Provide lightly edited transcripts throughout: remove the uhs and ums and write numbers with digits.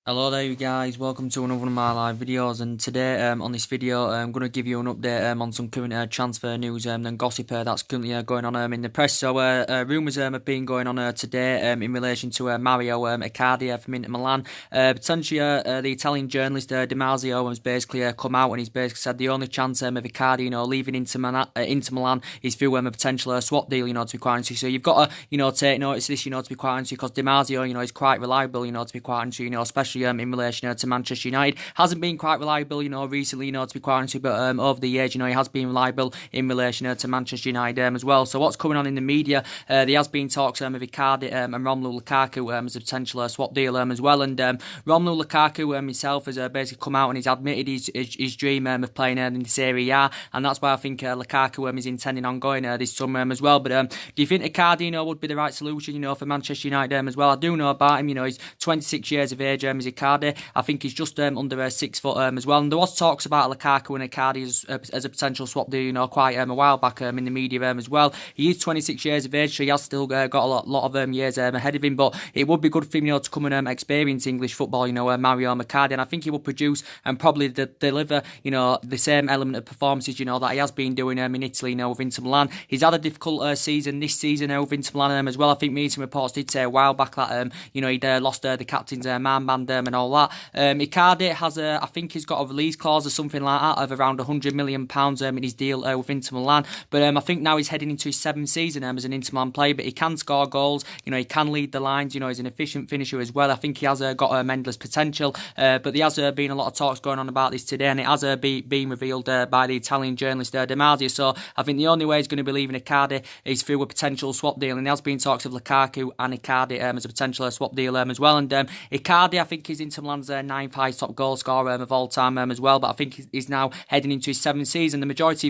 Hello there you guys, welcome to another one of my live videos, and today on this video I'm going to give you an update on some current transfer news and gossip that's currently going on in the press. So rumours have been going on today in relation to Mario Icardi from Inter Milan. Potentially the Italian journalist Di has basically come out and he's basically said the only chance of Icardi leaving Inter Milan is through a potential swap deal, to be quite honest. So you've got to take notice of this, to be quite honest, because Di Marzio is quite reliable, to be quite honest, especially in relation to Manchester United. Hasn't been quite reliable, recently, to be quite honest, but over the years, he has been reliable in relation to Manchester United as well. So what's coming on in the media? There has been talks of Icardi and Romelu Lukaku as a potential swap deal as well. And Romelu Lukaku himself has basically come out and he's admitted his dream of playing in the Serie A, and that's why I think Lukaku is intending on going this summer as well. But do you think Icardi would be the right solution, for Manchester United as well? I do know about him. He's 26 years of age. Is Icardi? I think he's just under 6 foot as well. And there was talks about Lukaku and Icardi as a potential swap deal, quite a while back in the media as well. He is 26 years of age, so he has still got a lot of years ahead of him. But it would be good for him, to come and experience English football, Mario Icardi, and I think he will produce and probably deliver, the same element of performances, that he has been doing in Italy, with Inter Milan. He's had a difficult season this season with Inter Milan as well. I think media reports did say a while back that he'd lost the captain's armband and all that. Icardi has I think he's got a release clause or something like that of around £100 million in his deal with Inter Milan. But I think now he's heading into his 7th season as an Inter Milan player. But he can score goals. He can lead the lines. He's an efficient finisher as well. I think he has got endless potential. But there has been a lot of talks going on about this today, and it has been revealed by the Italian journalist Di Marzio. So I think the only way he's going to be leaving Icardi is through a potential swap deal, and there has been talks of Lukaku and Icardi as a potential swap deal as well. And Icardi, I think, is Inter Milan's 9th highest top goal scorer of all time as well. But I think he's now heading into his 7th season. The majority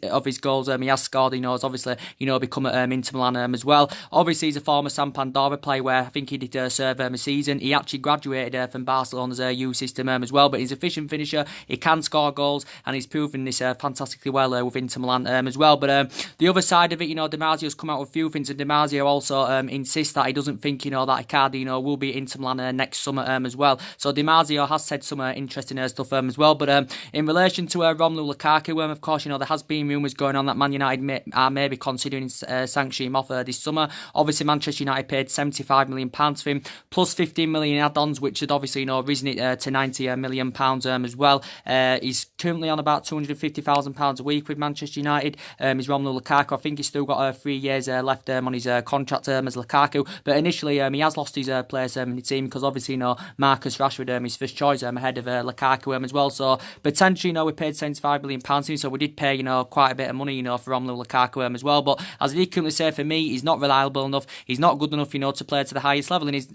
of his goals he has scored, has obviously become at Inter Milan as well. Obviously, he's a former Sampdoria player where I think he did serve a season. He actually graduated from Barcelona's youth system as well. But he's an efficient finisher. He can score goals, and he's proven this fantastically well with Inter Milan as well. But the other side of it, Di Marzio's come out with a few things, and Di Marzio also insists that he doesn't think that Icardi will be at Inter Milan next summer as well. So Di Marzio has said some interesting stuff as well. But in relation to Romelu Lukaku, of course, there has been rumours going on that Man United are maybe considering sanctioning him off this summer. Obviously, Manchester United paid £75 million for him, plus 15 million add-ons, which had obviously risen it to £90 million as well. He's currently on about £250,000 a week with Manchester United. Is Romelu Lukaku. I think he's still got 3 years left on his contract as Lukaku. But initially, he has lost his place in the team because obviously, Marcus Rashford his first choice ahead of Lukaku as well. So potentially, we paid £75 million to him, so we did pay quite a bit of money for Romelu Lukaku as well. But as I did currently say, for me, he's not reliable enough. He's not good enough, to play to the highest level. And he's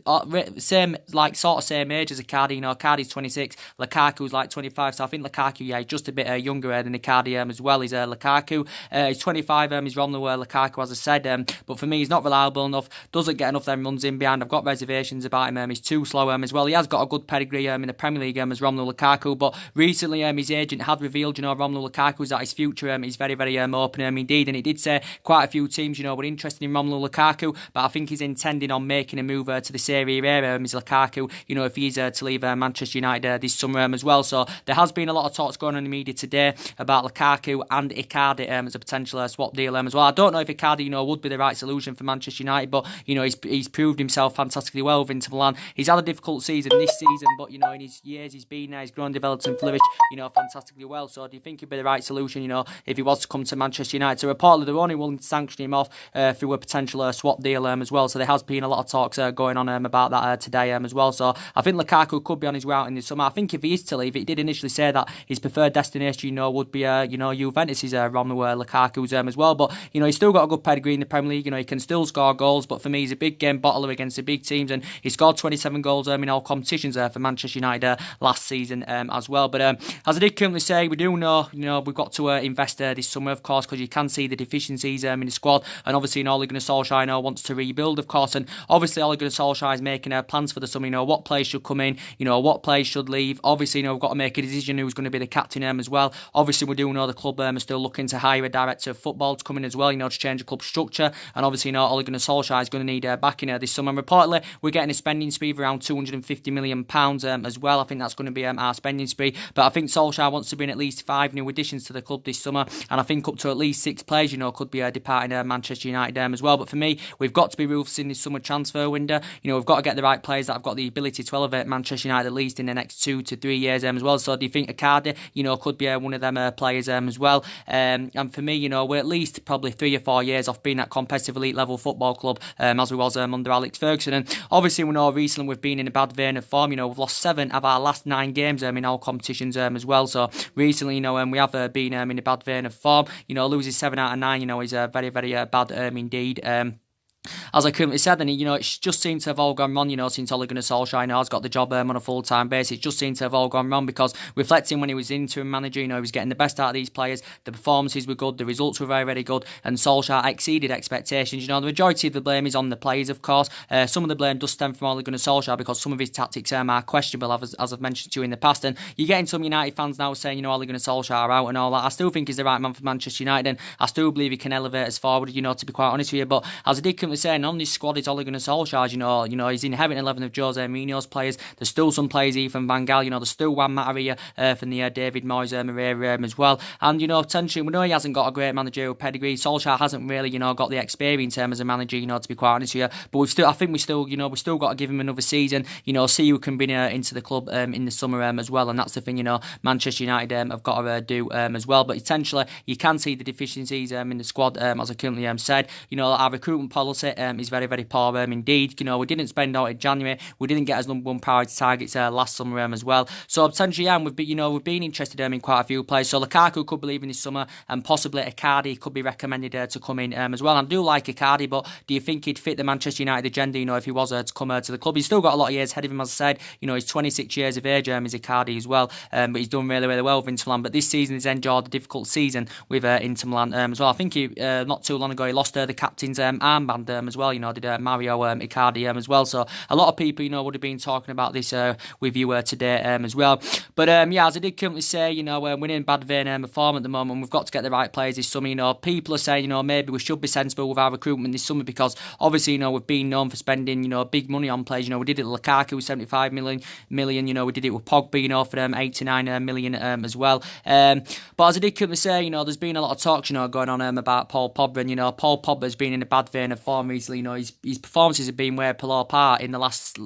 same age as Icardi. Icardi's 26, Lukaku's like 25. So I think Lukaku, he's just a bit younger than Icardi as well. He's Lukaku. He's 25. He's Romelu Lukaku, as I said. But for me, he's not reliable enough. Doesn't get enough them runs in behind. I've got reservations about him. He's too slow as well. He has got a good pedigree in the Premier League as Romelu Lukaku. But recently, his agent had revealed, Romelu Lukaku's that his future is very, very open indeed. And he did say quite a few teams, were interested in Romelu Lukaku. But I think he's intending on making a move to the Serie A. Is Lukaku, if he's to leave Manchester United this summer as well. So there has been a lot of talks going on in the media today about Lukaku and Icardi as a potential swap deal as well. I don't know if Icardi, would be the right solution for Manchester United, but he's proved himself fantastically well with Inter Milan. He's had a difficult season this season, but in his years he's been there, he's grown, developed, and flourished, fantastically well. So do you think it'd be the right solution, if he was to come to Manchester United? So reportedly they're only willing to sanction him off through a potential swap deal as well. So there has been a lot of talks going on about that today as well. So I think Lukaku could be on his way out in the summer. I think if he is to leave, he did initially say that his preferred destination, would be Juventus. Is Romelu Lukaku's as well. But he's still got a good pedigree in the Premier League. He can still score goals. But for me, he's a big game bottler against the big teams, and he scored 27 goals in all competitions for Manchester United last season as well. But as I did currently say, we do know, we've got to invest this summer, of course, because you can see the deficiencies in the squad. And obviously, Ole Gunnar Solskjaer wants to rebuild, of course. And obviously, Ole Gunnar Solskjaer is making plans for the summer. What players should come in, what players should leave. Obviously, we've got to make a decision who's going to be the captain as well. Obviously, we do know the club are still looking to hire a director of football to come in as well, to change the club structure. And obviously, Ole Gunnar Solskjaer is going to need backing this summer. And reportedly, we're getting a spending spree of around £250 150 million pounds as well. I think that's going to be our spending spree. But I think Solskjaer wants to bring at least 5 new additions to the club this summer, and I think up to at least 6 players, could be departing Manchester United as well. But for me, we've got to be ruthless in this summer transfer window. We've got to get the right players that have got the ability to elevate Manchester United at least in the next 2 to 3 years as well. So do you think Icardi, could be one of them players as well? And for me, we're at least probably 3 or 4 years off being at competitive elite level football club as we was under Alex Ferguson. And obviously we know recently we've been in a bad vein of form. We've lost 7 of our last 9 games in all competitions as well. So recently, we have been in a bad vein of form. Losing 7 out of 9, is very, very bad indeed. As I currently said, and it just seemed to have all gone wrong, since Ole Gunnar Solskjaer has got the job on a full-time basis. It just seemed to have all gone wrong because reflecting when he was interim manager, he was getting the best out of these players. The performances were good, the results were very, very good, and Solskjaer exceeded expectations. The majority of the blame is on the players, of course. Some of the blame does stem from Ole Gunnar Solskjaer because some of his tactics are questionable, as I've mentioned to you in the past. And you're getting some United fans now saying, Ole Gunnar Solskjaer out and all that. I still think he's the right man for Manchester United, and I still believe he can elevate us forward, to be quite honest with you. But as I did currently say, on this squad is Ole Gunnar Solskjaer. He's inheriting 11 of Jose Mourinho's players. There's still some players here from Van Gaal. There's still Juan Mata from the David Moyes era as well. And potentially we know he hasn't got a great managerial pedigree. Solskjaer hasn't really got the experience as a manager. To be quite honest with you. But I think we still got to give him another season. See who can bring into the club in the summer as well. And that's the thing. Manchester United have got to do as well. But essentially you can see the deficiencies in the squad as I currently said. Our recruitment policy is very, very poor indeed. We didn't spend out in January. We didn't get as number 1 priority targets last summer as well. So potentially, we've been interested in quite a few players. So Lukaku could be leaving this summer, and possibly Icardi could be recommended to come in as well. I do like Icardi, but do you think he'd fit the Manchester United agenda? If he was to come to the club, he's still got a lot of years ahead of him. As I said, he's 26 years of age. Is Icardi as well, but he's done really, really well with Inter Milan. But this season he's endured a difficult season with Inter Milan as well. I think he not too long ago he lost the captain's armband as well. Did Mario Icardi as well. So a lot of people, would have been talking about this with you today as well. But as I did currently say, we're in bad vein of form at the moment. We've got to get the right players this summer. People are saying, maybe we should be sensible with our recruitment this summer because obviously, we've been known for spending, big money on players. We did it with Lukaku with 75 million. We did it with Pogba, for 89 million as well. But as I did currently say, there's been a lot of talks, going on about Paul Pogba. And, Paul Pogba has been in a bad vein of form recently. His performances have been way below par in the last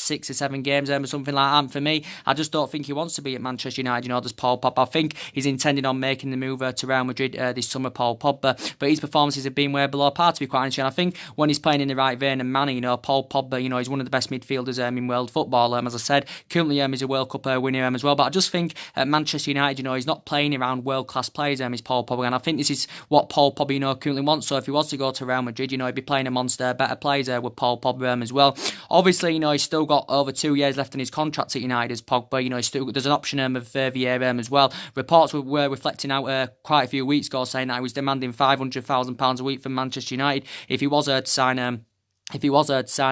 6 or 7 games or something like that. And for me, I just don't think he wants to be at Manchester United. There's Paul Pogba. I think he's intending on making the move to Real Madrid this summer, Paul Pogba. But his performances have been way below par, to be quite honest. And I think when he's playing in the right vein and manner, Paul Pogba, he's one of the best midfielders in world football. As I said, currently he's a World Cup winner as well. But I just think at Manchester United, he's not playing around world class players. He's Paul Pogba, and I think this is what Paul Pogba, currently wants. So if he was to go to Real Madrid, he'd be playing amongst better players with Paul Pogba as well. Obviously, he's still got over 2 years left in his contract at United as Pogba. There's an option of further year as well. Reports were reflecting out quite a few weeks ago saying that he was demanding £500,000 a week from Manchester United if he was to sign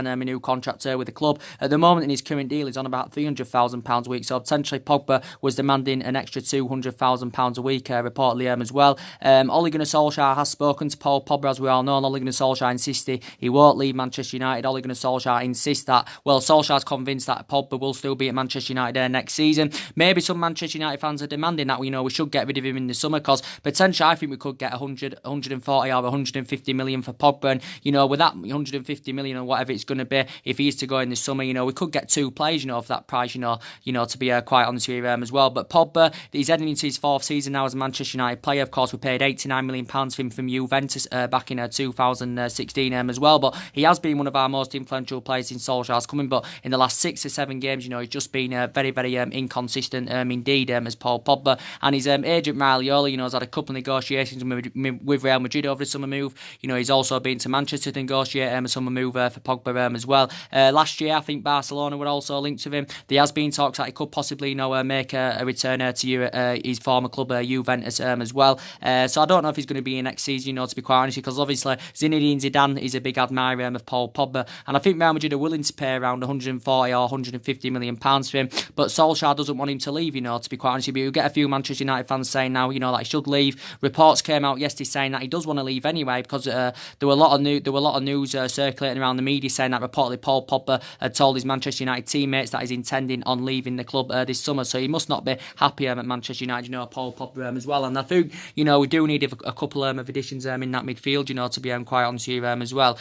a new contract with the club. At the moment in his current deal he's on about £300,000 a week, so potentially Pogba was demanding an extra £200,000 a week reportedly as well. Ole Gunnar Solskjaer has spoken to Paul Pogba, as we all know, and Ole Gunnar Solskjaer insisted he won't leave Manchester United. Ole Gunnar Solskjaer insists that, Solskjaer's convinced that Pogba will still be at Manchester United next season. Maybe some Manchester United fans are demanding that we should get rid of him in the summer, because potentially I think we could get 100, 140 or 150 million for Pogba, and with that 150 million or whatever it's going to be, if he is to go in the summer, we could get 2 players, for that price, to be quite honest with you as well. But Pogba, he's heading into his 4th season now as a Manchester United player. Of course, we paid £89 million for him from Juventus back in 2016 as well. But he has been one of our most influential players since Solskjaer's coming. But in the last 6 or 7 games, he's just been very, very inconsistent indeed as Paul Pogba. And his agent Raiola, has had a couple of negotiations with Real Madrid over the summer move. He's also been to Manchester to negotiate a summer move for Pogba as well. Last year, I think Barcelona were also linked with him. There has been talks that he could possibly, make a return to his former club, Juventus, as well. So I don't know if he's going to be in next season, to be quite honest, because obviously Zinedine Zidane is a big admirer of Paul Pogba, and I think Real Madrid are willing to pay around 140 or 150 million pounds for him. But Solskjaer doesn't want him to leave, to be quite honest with you. You get a few Manchester United fans saying now, that he should leave. Reports came out yesterday saying that he does want to leave anyway, because there were a lot of news circulating circulating around the media saying that reportedly Paul Pogba had told his Manchester United teammates that he's intending on leaving the club this summer. So he must not be happy at Manchester United, Paul Pogba as well. And I think, we do need a couple of additions in that midfield, to be quite honest with you as well.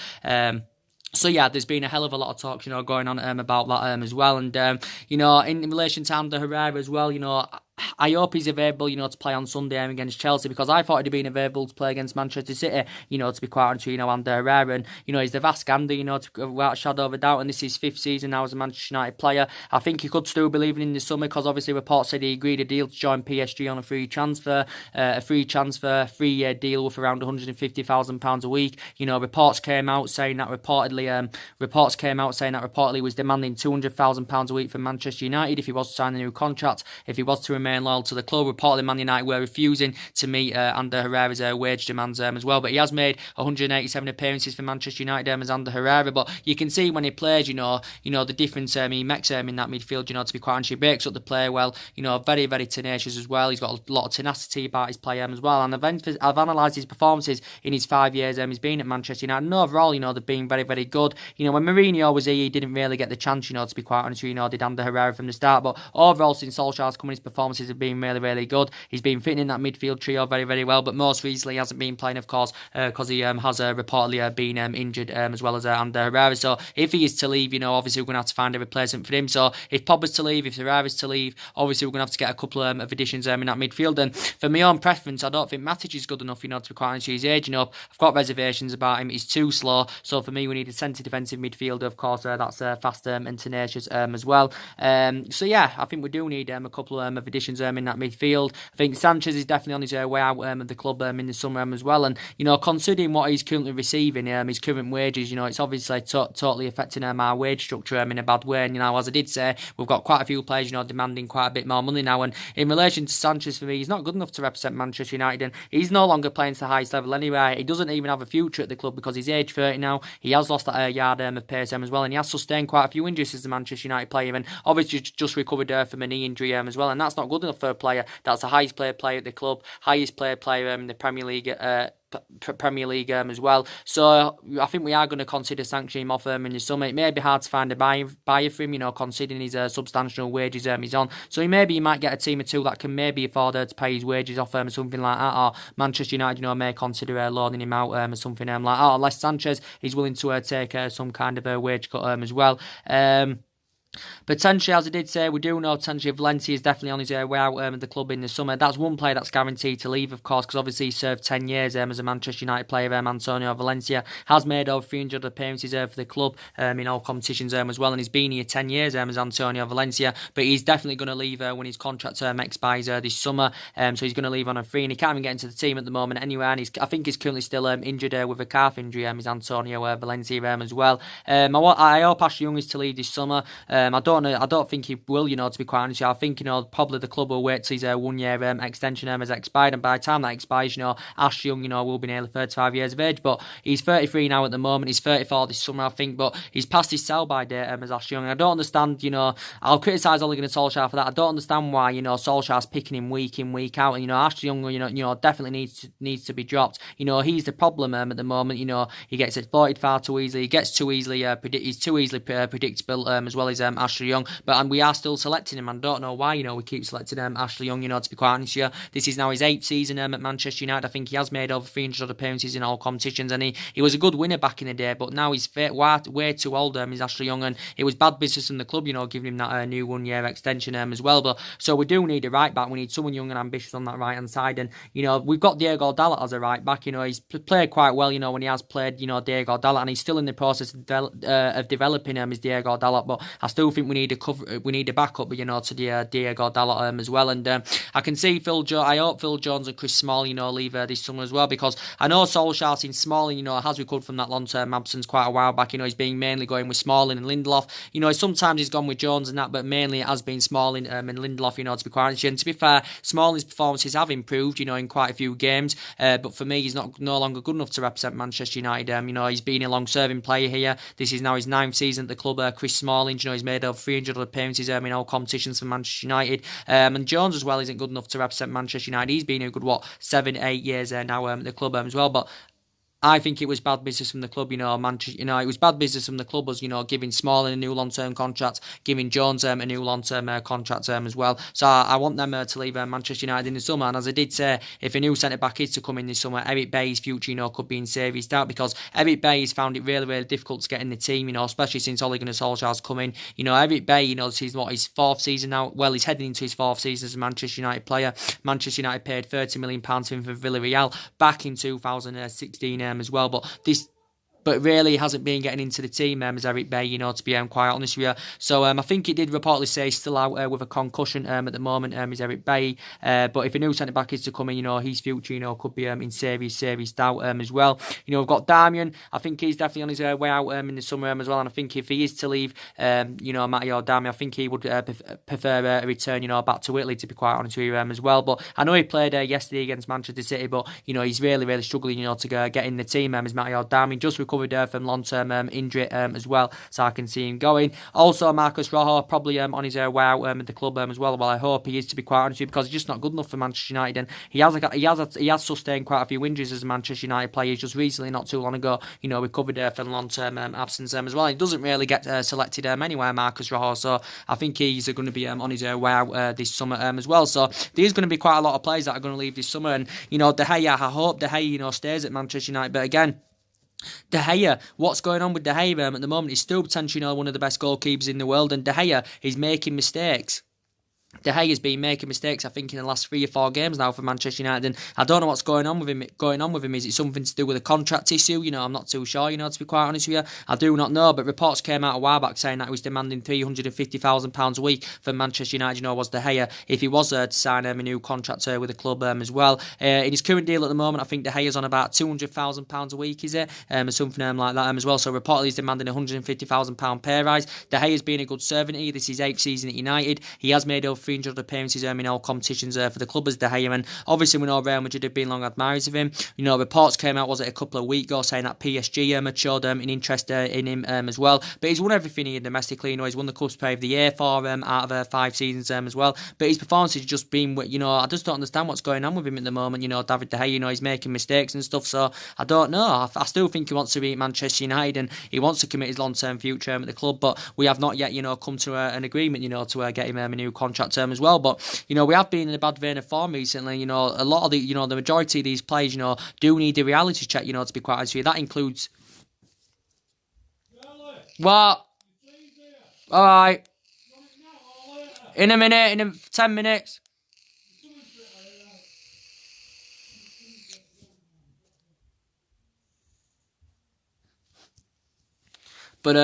So yeah, there's been a hell of a lot of talk, going on about that as well. And in relation to Ander Herrera as well, I hope he's available, to play on Sunday against Chelsea, because I thought he'd been available to play against Manchester City, to be quite honest with you, Ander Herrera. And, he's the vast gander, without a shadow of a doubt, and this is his 5th season now as a Manchester United player. I think he could still be leaving in the summer, because obviously reports said he agreed a deal to join PSG on a free transfer, 3-year deal with around £150,000 a week. Reports came out saying that reportedly he was demanding £200,000 a week from Manchester United if he was to sign a new contract, if he was to remain loyal to the club. Reportedly, Man United were refusing to meet Ander Herrera's wage demands as well. But he has made 187 appearances for Manchester United as Ander Herrera. But you can see when he plays, the difference he makes in that midfield. To be quite honest, he breaks up the play well. Very, very tenacious as well. He's got a lot of tenacity about his play as well. And I've analysed his performances in his 5 years he's been at Manchester United. And overall, they've been very, very good. When Mourinho was here, he didn't really get the chance, to be quite honest with you, did Ander Herrera from the start. But overall, since Solskjaer's come in, his performances have been really, really good. He's been fitting in that midfield trio very, very well, but most recently he hasn't been playing, of course, because he has reportedly been injured as well as Ander Herrera. So if he is to leave, obviously we're going to have to find a replacement for him. So if Pogba's to leave, if Herrera's to leave, obviously we're going to have to get a couple of additions in that midfield. And for my own preference, I don't think Matic is good enough, to be quite honest with you. He's aging up. I've got reservations about him. He's too slow. So for me, we need a centre defensive midfielder, of course, that's fast and tenacious as well. So yeah, I think we do need a couple of additions in that midfield. I think Sanchez is definitely on his way out of the club in the summer as well. And, considering what he's currently receiving, his current wages, it's obviously totally affecting our wage structure in a bad way. And, as I did say, we've got quite a few players, demanding quite a bit more money now. And in relation to Sanchez, for me, he's not good enough to represent Manchester United. And he's no longer playing to the highest level anyway. He doesn't even have a future at the club because he's age 30 now. He has lost that yard of pace as well. And he has sustained quite a few injuries as a Manchester United player. And obviously just recovered from a knee injury as well. And that's not good enough for a player that's the highest paid player at the club, highest paid player in the Premier League as well. So I think we are going to consider sanctioning him off in the summer. It may be hard to find a buyer for him, considering his substantial wages he's on. So maybe you might get a team or two that can maybe afford to pay his wages off or something like that. Or Manchester United, may consider loaning him out or something like that. Unless Sanchez is willing to take some kind of a wage cut as well. Potentially, as I did say, we do know potentially Valencia is definitely on his way out of the club in the summer. That's one player that's guaranteed to leave, of course, because obviously he served 10 years as a Manchester United player. Antonio Valencia has made over 300 appearances for the club in all competitions as well, and he's been here 10 years as Antonio Valencia, but he's definitely going to leave when his contract expires this summer, so he's going to leave on a free, and he can't even get into the team at the moment anyway, and I think he's currently still injured with a calf injury, is Antonio Valencia as well. I hope Ashley Young is to leave this summer. I don't think he will, to be quite honest with you. I think, probably the club will wait till his 1 year extension has expired, and by the time that expires, Ashley Young, will be nearly 35 years of age, but he's 33 now at the moment. He's 34 this summer, I think, but he's past his sell-by date as Ashley Young. I don't understand, I'll criticise Ole Gunnar Solskjaer for that. I don't understand why, Solskjaer's picking him week in, week out, and, Ashley Young, definitely needs to be dropped. He's the problem at the moment. He gets exploited far too easily. He gets too easily he's too easily predictable as well as Ashley Young, but we are still selecting him. I don't know why, we keep selecting Ashley Young, to be quite honest with you. This is now his 8th season at Manchester United. I think he has made over 300 appearances in all competitions, and he was a good winner back in the day, but now he's way too old, is Ashley Young, and it was bad business in the club, giving him that new 1 year extension as well. But so we do need a right back. We need someone young and ambitious on that right hand side, and we've got Diego Dalot as a right back. He's played quite well, when he has played, Diego Dalot, and he's still in the process of developing his Diego Dalot, but I still think we need a backup, to the Diego Dalot as well. And I can see I hope Phil Jones and Chris Smalling, leave this summer as well, because I know Solskjaer's in Smalling, has recovered from that long-term absence quite a while back. He's been mainly going with Smalling and Lindelof. Sometimes he's gone with Jones and that, but mainly it has been Smalling and Lindelof, to be quite honest. And to be fair, Smalling's performances have improved, in quite a few games, but for me, he's no longer good enough to represent Manchester United. He's been a long-serving player here. This is now his 9th season at the club. Chris Smalling, he's made over 300 appearances in all competitions for Manchester United, and Jones as well isn't good enough to represent Manchester United. He's been a good 7-8 years now at the club as well, but I think it was bad business from the club, Manchester. It was bad business from the club, was giving Smalling a new long-term contract, giving Jones a new long-term contract as well. So I want them to leave Manchester United in the summer. And as I did say, if a new centre back is to come in this summer, Eric Bailly's future, could be in serious doubt, because Eric Bailly's found it really, really difficult to get in the team, especially since Ole Gunnar Solskjaer's come in. Eric Bailly, this is his fourth season now. Well, he's heading into his fourth season as a Manchester United player. Manchester United paid £30 million for him for Villarreal back in 2016 as well, but really hasn't been getting into the team as Eric Bailly, to be quite honest with you. So I think it did reportedly say he's still out with a concussion at the moment, is Eric Bailly. But if a new centre-back is to come in, his future, could be in serious doubt as well. We've got Darmian. I think he's definitely on his way out in the summer as well. And I think if he is to leave, Matteo Darmian, I think he would prefer a return, back to Italy, to be quite honest with you as well. But I know he played yesterday against Manchester City, but, he's really, really struggling, to get in the team as Matteo Darmian. Just recovered from long-term injury as well, so I can see him going. Also, Marcus Rojo probably on his way out at the club as well. Well, I hope he is, to be quite honest with you, because he's just not good enough for Manchester United, and he has sustained quite a few injuries as a Manchester United player. He's just recently, not too long ago, recovered from long-term absence as well. He doesn't really get selected anywhere, Marcus Rojo, so I think he's going to be on his way out this summer as well. So there's going to be quite a lot of players that are going to leave this summer, and De Gea, I hope De Gea stays at Manchester United, but again, De Gea, what's going on with De Gea at the moment? He's still potentially one of the best goalkeepers in the world, and De Gea is making mistakes. De Gea has been making mistakes, I think, in the last 3 or 4 games now for Manchester United, and I don't know what's going on with him. Is it something to do with a contract issue? I'm not too sure, to be quite honest with you. I do not know, but reports came out a while back saying that he was demanding £350,000 a week for Manchester United, was De Gea, if he was to sign a new contract with the club as well. In his current deal at the moment, I think De Gea's on about £200,000 a week, is it? Or something like that as well. So reportedly he's demanding a £150,000 pay rise. De Gea's been a good servant here. This is his 8th season at United. He has made over 300 appearances in all competitions for the club as De Gea, and obviously we know Real Madrid have been long admirers of him. Reports came out, was it a couple of weeks ago, saying that PSG showed an interest in him as well. But he's won everything here domestically. He's won the Club's Player of the Year for out of 5 seasons as well. But his performance has just been, I just don't understand what's going on with him at the moment. David De Gea, he's making mistakes and stuff. So I don't know. I still think he wants to be at Manchester United, and he wants to commit his long-term future at the club. But we have not yet, come to an agreement, to get him a new contract term as well. But we have been in a bad vein of form recently. A lot of the the majority of these players do need a reality check, to be quite honest with you. That includes what? All right, in a minute, in 10 minutes. But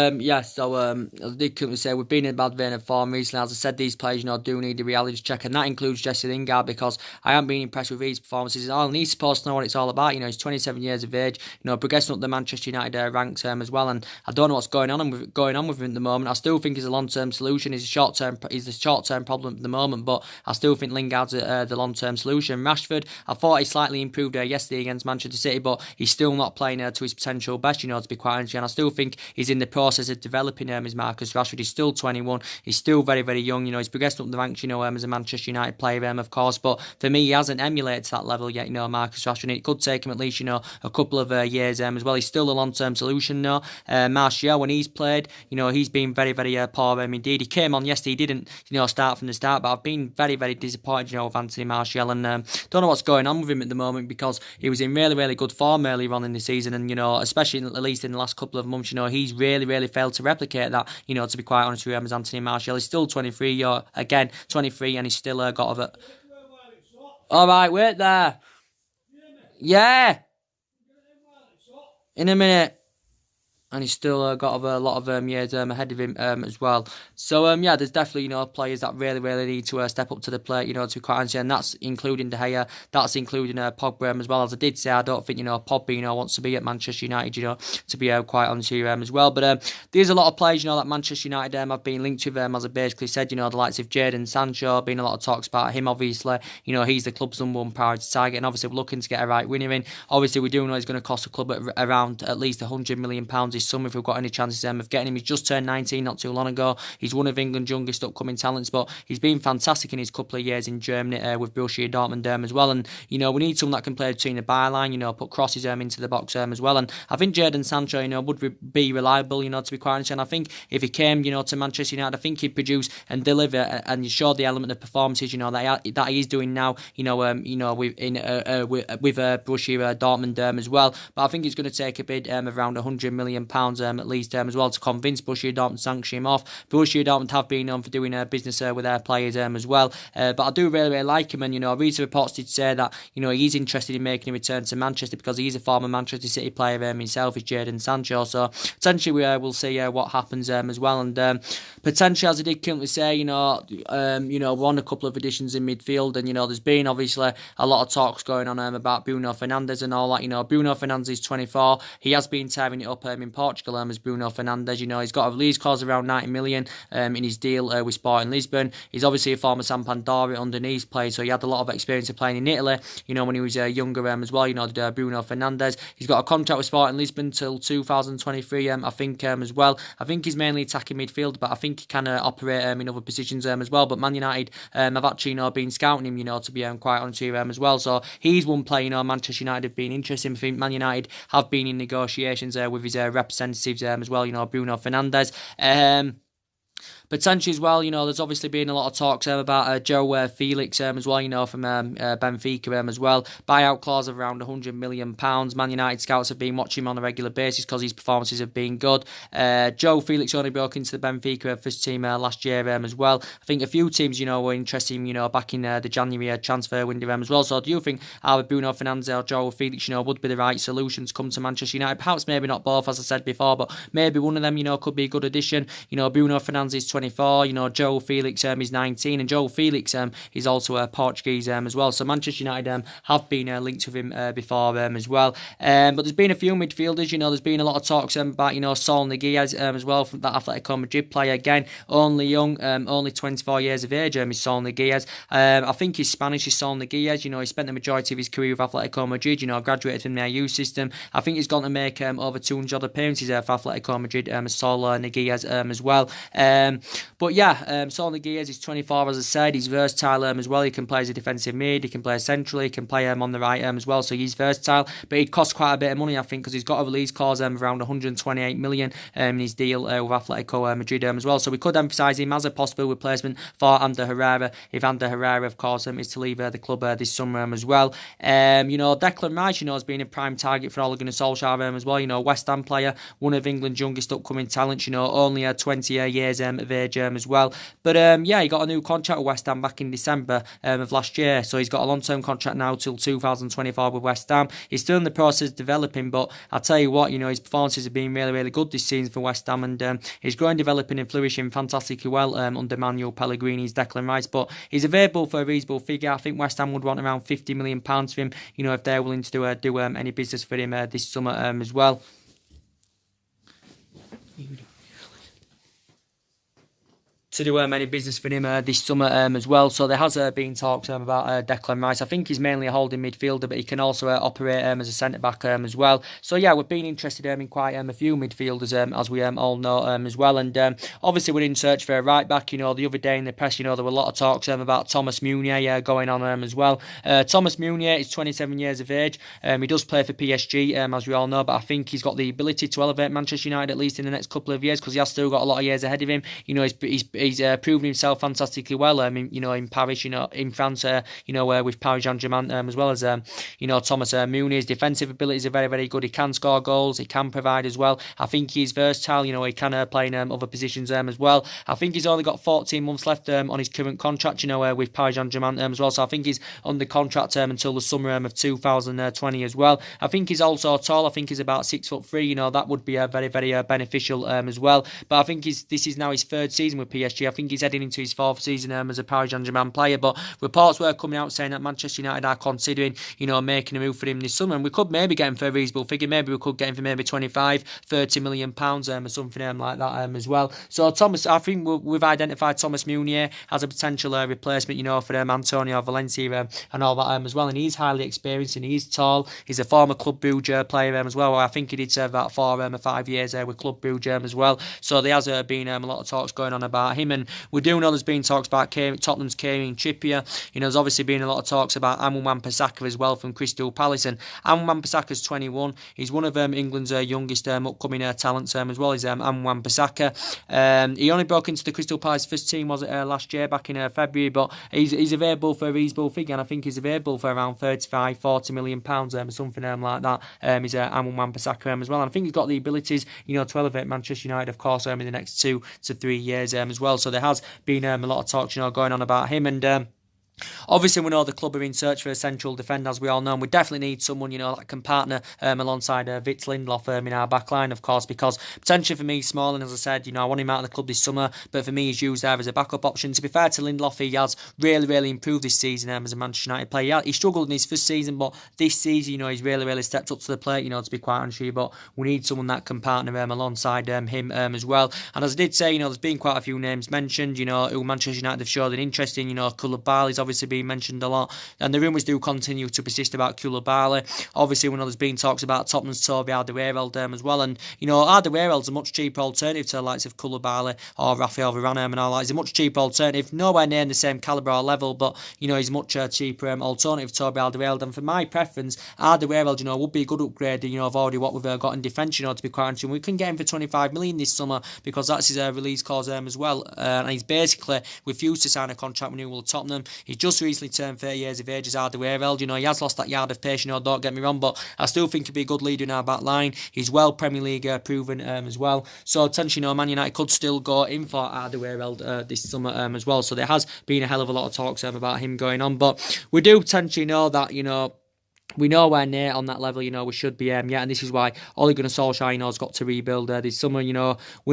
so as I did quickly say, we've been in a bad vein of form recently. As I said, these players, do need a reality check, and that includes Jesse Lingard, because I haven't been impressed with his performances. And he's supposed to know what it's all about. He's 27 years of age, progressing up the Manchester United ranks as well. And I don't know what's going on with him at the moment. I still think he's a long-term solution. He's a short-term problem at the moment, but I still think Lingard's the long-term solution. Rashford, I thought he slightly improved yesterday against Manchester City, but he's still not playing to his potential best. To be quite honest, and I still think he's in the process of developing as Marcus Rashford. He's still 21. He's still very, very young. He's progressed up the ranks, as a Manchester United player, of course. But for me, he hasn't emulated to that level yet, Marcus Rashford. It could take him at least, a couple of years as well. He's still a long-term solution now. Martial, when he's played, he's been very, very poor indeed. He came on yesterday. He didn't, start from the start, but I've been very, very disappointed, with Anthony Martial, and don't know what's going on with him at the moment, because he was in really, really good form earlier on in the season, and especially at least in the last couple of months, he's really, really failed to replicate that, to be quite honest with him, as Anthony Martial. He's still 23, 23, and he's still got a... Alright, wait there. Yeah. In a minute. And he's still got a lot of years ahead of him as well. So there's definitely players that really, really need to step up to the plate, to be quite honest, and that's including De Gea, that's including Pogba as well. As I did say, I don't think Pogba wants to be at Manchester United, to be quite honest with you as well. But there's a lot of players that Manchester United have been linked with, as I basically said. The likes of Jadon Sancho, been a lot of talks about him. Obviously, he's the club's #1 priority target, and obviously we're looking to get a right winner in. Obviously, we do know he's going to cost the club around at least £100 million this summer if we've got any chances of getting him. He's just turned 19 not too long ago. He's one of England's youngest upcoming talents, but he's been fantastic in his couple of years in Germany with Borussia Dortmund as well. And we need someone that can play between the byline, put crosses into the box as well. And I think Jadon Sancho, would be reliable, to be quite honest. And I think if he came, to Manchester United, I think he'd produce and deliver and show the element of performances, that he's doing now, with Borussia Dortmund as well. But I think it's going to take a bid of around £100 million at least as well to convince Borussia Dortmund to sanction him off. Borussia Dortmund have been known for doing business with their players as well. But I do really, really like him, and I read some reports did say that he's interested in making a return to Manchester because he's a former Manchester City player himself, is Jadon Sancho. So potentially we'll see what happens as well. And potentially, as I did currently say, we're on a couple of additions in midfield, and there's been obviously a lot of talks going on about Bruno Fernandes and all that. Bruno Fernandes is 24. He has been tearing it up in Portugal as Bruno Fernandes. He's got a release clause around 90 million in his deal with Sporting Lisbon. He's obviously a former Sampdoria underneath player, so he had a lot of experience of playing in Italy, when he was younger as well, Bruno Fernandes. He's got a contract with Sporting Lisbon till 2023, I think, as well. I think he's mainly attacking midfield, but I think he can operate in other positions as well. But Man United have actually, been scouting him, to be quite honest with you as well. So he's one player, Manchester United have been interested in. I think Man United have been in negotiations with his representatives as well, Bruno Fernandes. Potentially as well, there's obviously been a lot of talks about Joe Felix as well, from Benfica as well. Buyout clause of around £100 million. Man United scouts have been watching him on a regular basis because his performances have been good. Joe Felix only broke into the Benfica first team last year as well. I think a few teams, were interested in, back in the January transfer window as well. So do you think either Bruno Fernandes or Joe Felix, would be the right solution to come to Manchester United? Perhaps maybe not both, as I said before, but maybe one of them, could be a good addition. Bruno Fernandes is 24, Joe Felix is 19, and Joe Felix is also Portuguese as well. So Manchester United have been linked with him before as well. But there's been a few midfielders, there's been a lot of talks about, Saul Niguez as well, from that Atletico Madrid player. Again, only young, only 24 years of age is Saul Niguez. I think he's Spanish, is Saul Niguez. He spent the majority of his career with Atletico Madrid, graduated from their youth system. I think he's going to make over 200 appearances for Atletico Madrid, Saul Niguez as well. But yeah, Saul Niguez is 24, as I said. He's versatile as well. He can play as a defensive mid, he can play centrally, he can play on the right as well. So he's versatile, but he costs quite a bit of money, I think, because he's got a release clause of around 128 million in his deal with Atletico Madrid as well. So we could emphasise him as a possible replacement for Ander Herrera if Ander Herrera, of course, is to leave the club this summer as well. Declan Rice, has been a prime target for Ole Gunnar Solskjaer as well. West Ham player, one of England's youngest upcoming talents. Only 20 years of age as well. But he got a new contract with West Ham back in December of last year. So he's got a long-term contract now till 2024 with West Ham. He's still in the process of developing, but I'll tell you what, his performances have been really, really good this season for West Ham, and he's growing, developing and flourishing fantastically well under Manuel Pellegrini's Declan Rice. But he's available for a reasonable figure. I think West Ham would want around £50 million for him, if they're willing to do any business for him this summer as well. To do any business for him this summer as well. So there has been talks about Declan Rice. I think he's mainly a holding midfielder, but he can also operate as a centre-back as well. So yeah, we've been interested in quite a few midfielders, as we all know as well. And obviously we're in search for a right-back. The other day in the press, there were a lot of talks about Thomas Meunier going on as well. Thomas Meunier is 27 years of age. He does play for PSG, as we all know, but I think he's got the ability to elevate Manchester United at least in the next couple of years, because he has still got a lot of years ahead of him. He's proven himself fantastically well, in Paris, in France, with Paris Saint-Germain, as well as, Thomas Meunier. His defensive abilities are very, very good. He can score goals, he can provide as well. I think he's versatile, he can play in other positions as well. I think he's only got 14 months left on his current contract, with Paris Saint-Germain as well. So I think he's under contract until the summer of 2020 as well. I think he's also tall. I think he's about 6'3". That would be very, very beneficial as well. But I think this is now his third season with PSG. PSG. I think he's heading into his 4th season as a Paris Saint-Germain player, but reports were coming out saying that Manchester United are considering, making a move for him this summer, and we could maybe get him for a reasonable figure. Maybe we could get him for maybe 25, 30 million pounds or something like that as well. So Thomas, I think we've identified Thomas Meunier as a potential replacement, for Antonio Valencia and all that as well, and he's highly experienced and he's tall. He's a former Club Brugge player as well. I think he did serve about 4 or 5 years with Club Brugge as well. So there has been a lot of talks going on about him, and we do know there's been talks about Tottenham's Kieran Trippier. There's obviously been a lot of talks about Aaron Wan-Bissaka as well from Crystal Palace, and Aaron Wan-Bissaka's 21. He's one of England's youngest upcoming talents as well. He's Aaron Wan-Bissaka. He only broke into the Crystal Palace first team, was it last year, back in February, but he's available for a reasonable figure, and I think he's available for around 35, 40 million pounds or something like that. He's Aaron Wan-Bissaka as well, and I think he's got the abilities, to elevate Manchester United, of course, in the next 2 to 3 years as well. So there has been a lot of talks, going on about him, and obviously, we know the club are in search for a central defender, as we all know, and we definitely need someone, that can partner alongside Vitz Lindelof in our back line, of course, because potentially for me, Smalling, as I said, I want him out of the club this summer, but for me, he's used there as a backup option. To be fair to Lindelof, he has really, really improved this season as a Manchester United player. He struggled in his first season, but this season, he's really, really stepped up to the plate, to be quite honest with you, but we need someone that can partner alongside him as well. And as I did say, there's been quite a few names mentioned, who Manchester United have showed an interest in, Koulibaly's obviously been mentioned a lot, and the rumours do continue to persist about Koulibaly. Obviously, we know there's been talks about Tottenham's Toby Alderweireld as well, and Alderweireld's a much cheaper alternative to the likes of Koulibaly or Rafael Varane and all that. He's a much cheaper alternative, nowhere near the same calibre or level, but he's much cheaper alternative to Toby Alderweireld. And for my preference, Alderweireld, would be a good upgrade, of already what we've got in defence, to be quite honest. We can get him for 25 million this summer because that's his release clause as well, and he's basically refused to sign a contract renewal with Tottenham. He's just recently turned 30 years of age as Alderweireld. He has lost that yard of pace, don't get me wrong, but I still think he'd be a good leader in our back line. He's well Premier League proven as well. So potentially, Man United could still go in for Alderweireld this summer as well. So there has been a hell of a lot of talks about him going on, but we do potentially know that, we know we're near on that level, we should be, and this is why Ole Gunnar Solskjaer, has got to rebuild this summer, we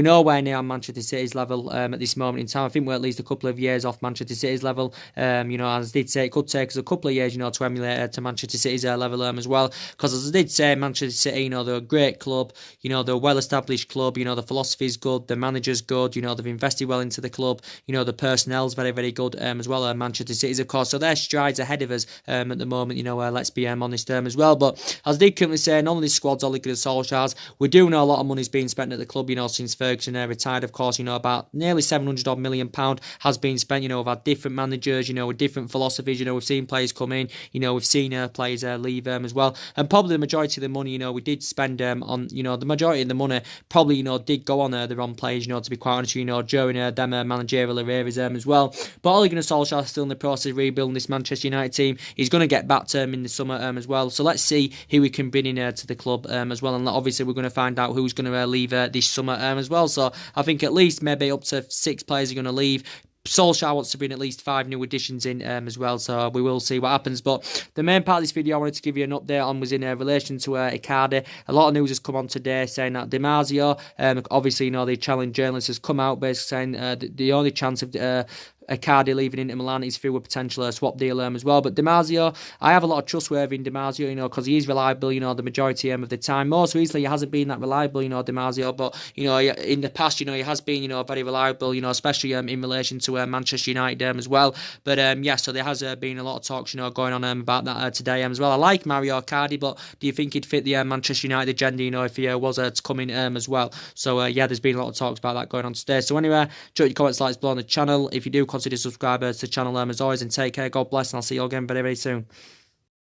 know we're near on Manchester City's level at this moment in time. I think we're at least a couple of years off Manchester City's level, as I did say, it could take us a couple of years, to emulate to Manchester City's level as well, because as I did say, Manchester City, they're a great club, they're a well-established club, the philosophy's good, the manager's good, they've invested well into the club, the personnel's very, very good as well, Manchester City's, of course, so their strides ahead of us at the moment, let's be honest as well. But as they currently say, none of this squad's Ole Gunnar Solskjaer's. We do know a lot of money's been spent at the club, since Ferguson retired, of course, about nearly £700 million has been spent, we've had different managers, with different philosophies, we've seen players come in, we've seen players leave as well, and probably the majority of the money, we did spend on, the majority of the money probably, did go on the wrong players, to be quite honest, during them managerial eras as well. But Ole Gunnar Solskjaer's still in the process of rebuilding this Manchester United team. He's going to get back to him in the summer as well. So let's see who we can bring in to the club as well, and obviously we're going to find out who's going to leave this summer as well. So I think at least maybe up to 6 players are going to leave. Solskjaer wants to bring at least 5 new additions in as well, so we will see what happens. But the main part of this video I wanted to give you an update on was in relation to Icardi. A lot of news has come on today saying that Di Marzio, obviously, the challenge journalist, has come out basically saying the only chance of Icardi leaving Inter Milan is through a potential swap deal as well. But Di Marzio, I have a lot of trust in Di Marzio, because he is reliable, the majority of the time. Most recently, he hasn't been that reliable, Di Marzio, but, in the past, he has been, very reliable, especially in relation to Manchester United as well. But, so there has been a lot of talks, going on about that today as well. I like Mario Icardi, but do you think he'd fit the Manchester United agenda, if he was to come in as well? So, there's been a lot of talks about that going on today. So, anyway, drop your comments, likes below on the channel. If you do, consider subscribing to the channel as always, and take care, God bless, and I'll see you all again very, very soon.